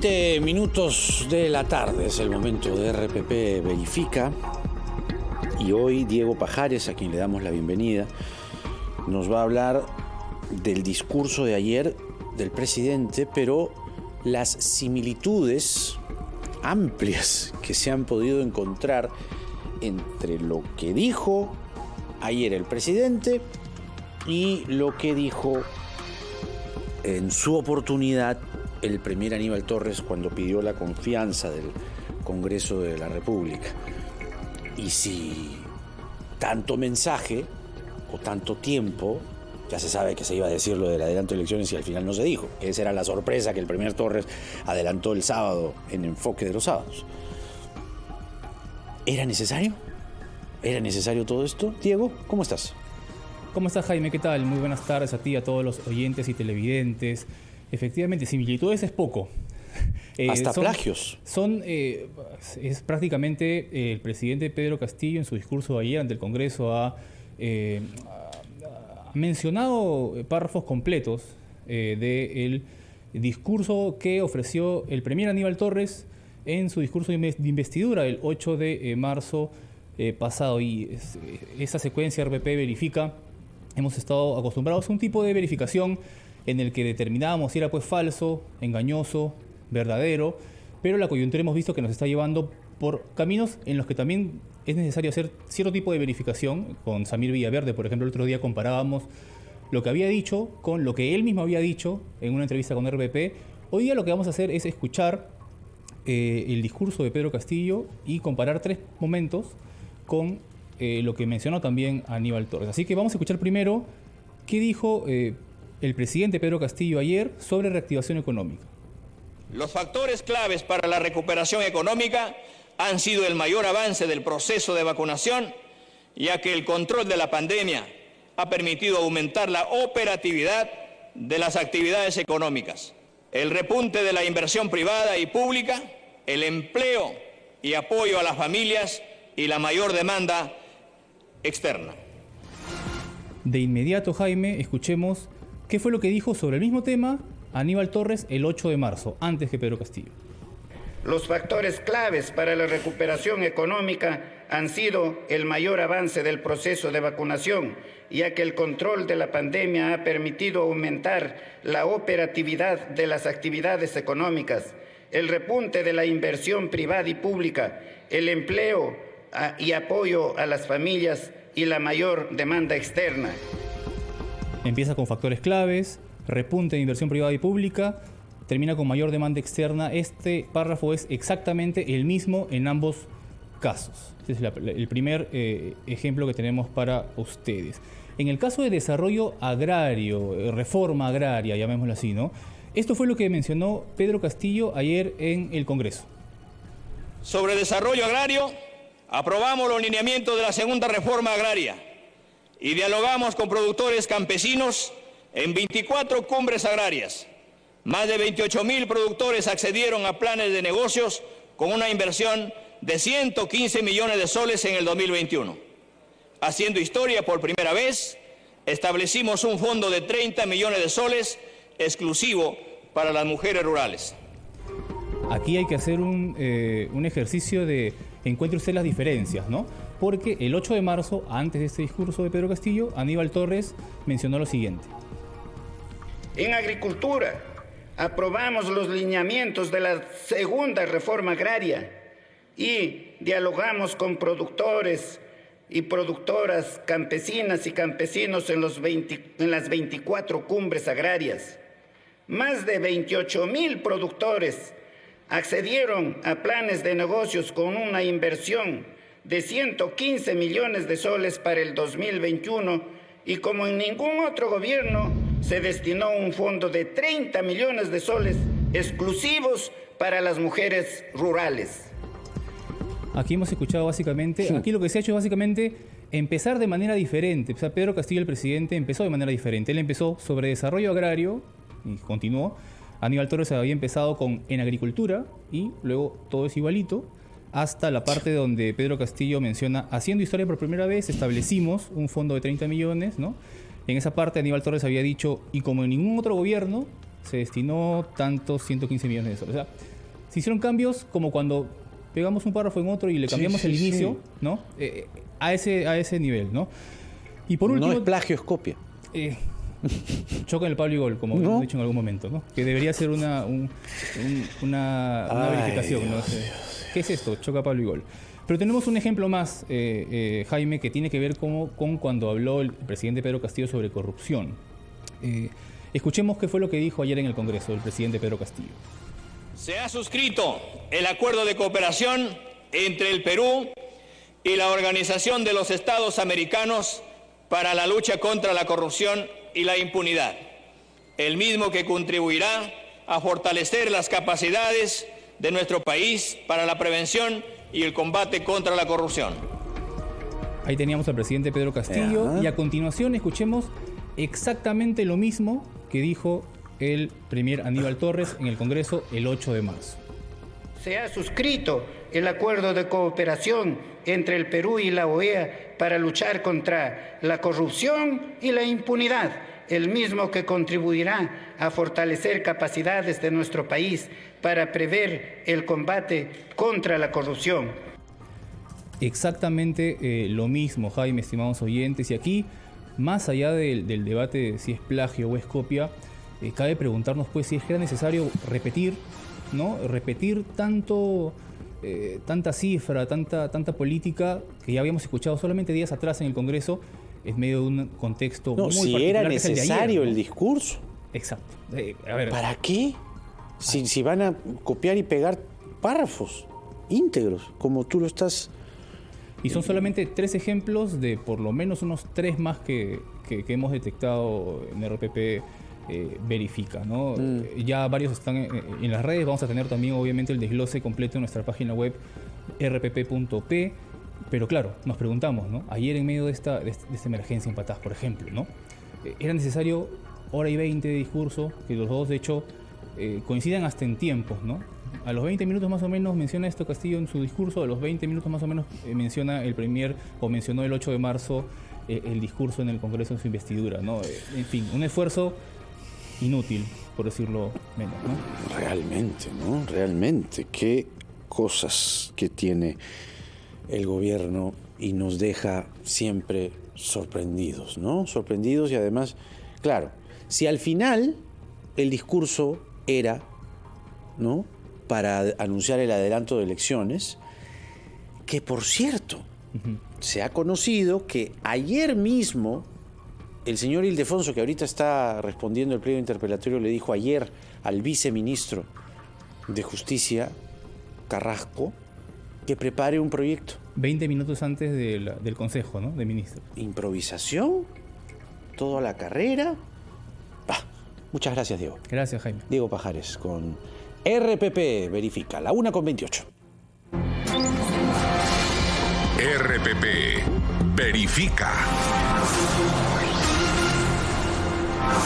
20 de la tarde es el momento de RPP Verifica y hoy Diego Pajares, a quien le damos la bienvenida, nos va a hablar del discurso de ayer del presidente, pero las similitudes amplias que se han podido encontrar entre lo que dijo ayer el presidente y lo que dijo en su oportunidad el premier Aníbal Torres cuando pidió la confianza del Congreso de la República. Y si tanto mensaje o tanto tiempo, ya se sabe que se iba a decir lo del adelanto de elecciones y al final no se dijo. Esa era la sorpresa que el premier Torres adelantó el sábado en Enfoque de los Sábados. ¿Era necesario? ¿Era necesario todo esto? Diego, ¿cómo estás? ¿Cómo estás, Jaime? ¿Qué tal? Muy buenas tardes a ti, a todos los oyentes y televidentes. Efectivamente, similitudes es poco. Hasta plagios. Es prácticamente el presidente Pedro Castillo en su discurso de ayer ante el Congreso ha mencionado párrafos completos del discurso que ofreció el premier Aníbal Torres en su discurso de investidura el 8 de marzo pasado. Y esa secuencia RPP Verifica, hemos estado acostumbrados a un tipo de verificación en el que determinábamos si era pues falso, engañoso, verdadero, pero la coyuntura hemos visto que nos está llevando por caminos en los que también es necesario hacer cierto tipo de verificación. Con Samir Villaverde, por ejemplo, el otro día comparábamos lo que había dicho con lo que él mismo había dicho en una entrevista con RPP. Hoy día lo que vamos a hacer es escuchar el discurso de Pedro Castillo y comparar tres momentos con lo que mencionó también Aníbal Torres. Así que vamos a escuchar primero qué dijo el presidente Pedro Castillo ayer sobre reactivación económica. Los factores claves para la recuperación económica han sido el mayor avance del proceso de vacunación, ya que el control de la pandemia ha permitido aumentar la operatividad de las actividades económicas, el repunte de la inversión privada y pública, el empleo y apoyo a las familias y la mayor demanda externa. De inmediato, Jaime, escuchemos qué fue lo que dijo sobre el mismo tema Aníbal Torres el 8 de marzo, antes que Pedro Castillo. Los factores claves para la recuperación económica han sido el mayor avance del proceso de vacunación, ya que el control de la pandemia ha permitido aumentar la operatividad de las actividades económicas, el repunte de la inversión privada y pública, el empleo y apoyo a las familias y la mayor demanda externa. Empieza con factores claves, repunte de inversión privada y pública, termina con mayor demanda externa. Este párrafo es exactamente el mismo en ambos casos. Este es el primer ejemplo que tenemos para ustedes. En el caso de desarrollo agrario, reforma agraria, llamémoslo así, ¿no? Esto fue lo que mencionó Pedro Castillo ayer en el Congreso. Sobre desarrollo agrario, aprobamos los lineamientos de la segunda reforma agraria y dialogamos con productores campesinos en 24 cumbres agrarias. Más de 28.000 productores accedieron a planes de negocios con una inversión de 115 millones de soles en el 2021. Haciendo historia por primera vez, establecimos un fondo de 30 millones de soles exclusivo para las mujeres rurales. Aquí hay que hacer un ejercicio de encuentre usted las diferencias, ¿no? Porque el 8 de marzo, antes de este discurso de Pedro Castillo, Aníbal Torres mencionó lo siguiente. En agricultura, aprobamos los lineamientos de la segunda reforma agraria y dialogamos con productores y productoras campesinas y campesinos en las 24 cumbres agrarias. Más de 28.000 productores accedieron a planes de negocios con una inversión de 115 millones de soles para el 2021 y como en ningún otro gobierno se destinó un fondo de 30 millones de soles exclusivos para las mujeres rurales. Aquí hemos escuchado básicamente, aquí lo que se ha hecho es básicamente empezar de manera diferente. O sea, Pedro Castillo, el presidente, empezó de manera diferente. Él empezó sobre desarrollo agrario y continuó. Aníbal Torres había empezado en agricultura y luego todo es igualito, hasta la parte donde Pedro Castillo menciona, haciendo historia por primera vez, establecimos un fondo de 30 millones, ¿no? En esa parte Aníbal Torres había dicho, y como en ningún otro gobierno, se destinó tantos 115 millones de soles. O sea, se hicieron cambios como cuando pegamos un párrafo en otro y le cambiamos el inicio, ¿no? A ese nivel, ¿no? Y por último... No es plagio, es copia. Choca en el palo y gol, como hemos dicho en algún momento, ¿no? Que debería ser una verificación, ¿no? ¿Qué es esto? Choca, palo y gol. Pero tenemos un ejemplo más, Jaime, que tiene que ver con cuando habló el presidente Pedro Castillo sobre corrupción. Escuchemos qué fue lo que dijo ayer en el Congreso el presidente Pedro Castillo. Se ha suscrito el acuerdo de cooperación entre el Perú y la Organización de los Estados Americanos para la lucha contra la corrupción y la impunidad, el mismo que contribuirá a fortalecer las capacidades de nuestro país para la prevención y el combate contra la corrupción. Ahí teníamos al presidente Pedro Castillo y a continuación escuchemos exactamente lo mismo que dijo el premier Aníbal Torres en el Congreso el 8 de marzo. Se ha suscrito el acuerdo de cooperación entre el Perú y la OEA para luchar contra la corrupción y la impunidad, el mismo que contribuirá a fortalecer capacidades de nuestro país para prever el combate contra la corrupción. Exactamente lo mismo, Jaime, estimados oyentes. Y aquí, más allá del debate de si es plagio o es copia, cabe preguntarnos pues si es que era necesario repetir, ¿no? Repetir tanta cifra, tanta política que ya habíamos escuchado solamente días atrás en el Congreso, en medio de un contexto muy si particular. era que es el de necesario ayer, ¿no? el discurso. Exacto. A ver, ¿Para qué? Si van a copiar y pegar párrafos íntegros, como tú lo estás... y son solamente 3 ejemplos de por lo menos unos 3 más que hemos detectado en RPP Verifica, ¿no? Ya varios están en las redes. Vamos a tener también obviamente el desglose completo en nuestra página web rpp.p. Pero claro, nos preguntamos, ¿no? Ayer en medio de esta emergencia en Patás, por ejemplo, ¿no? Era necesario 1:20 de discurso, que los dos de hecho coinciden hasta en tiempos, ¿no? A los 20 minutos más o menos menciona esto Castillo en su discurso, a los 20 minutos más o menos menciona el premier, o mencionó el 8 de marzo el discurso en el Congreso en su investidura, ¿no? En fin, un esfuerzo inútil, por decirlo menos, ¿no? Realmente, ¿no? Realmente, qué cosas que tiene el gobierno y nos deja siempre sorprendidos, ¿no? Sorprendidos y además, claro, si al final el discurso era, ¿no?, para anunciar el adelanto de elecciones, que por cierto, se ha conocido que ayer mismo el señor Ildefonso, que ahorita está respondiendo el pliego interpelatorio, le dijo ayer al viceministro de Justicia, Carrasco, que prepare un proyecto. 20 minutos antes del Consejo, ¿no?, de Ministros. Improvisación, todo a la carrera. Muchas gracias, Diego. Gracias, Jaime. Diego Pajares con RPP Verifica, la 1:28. RPP Verifica.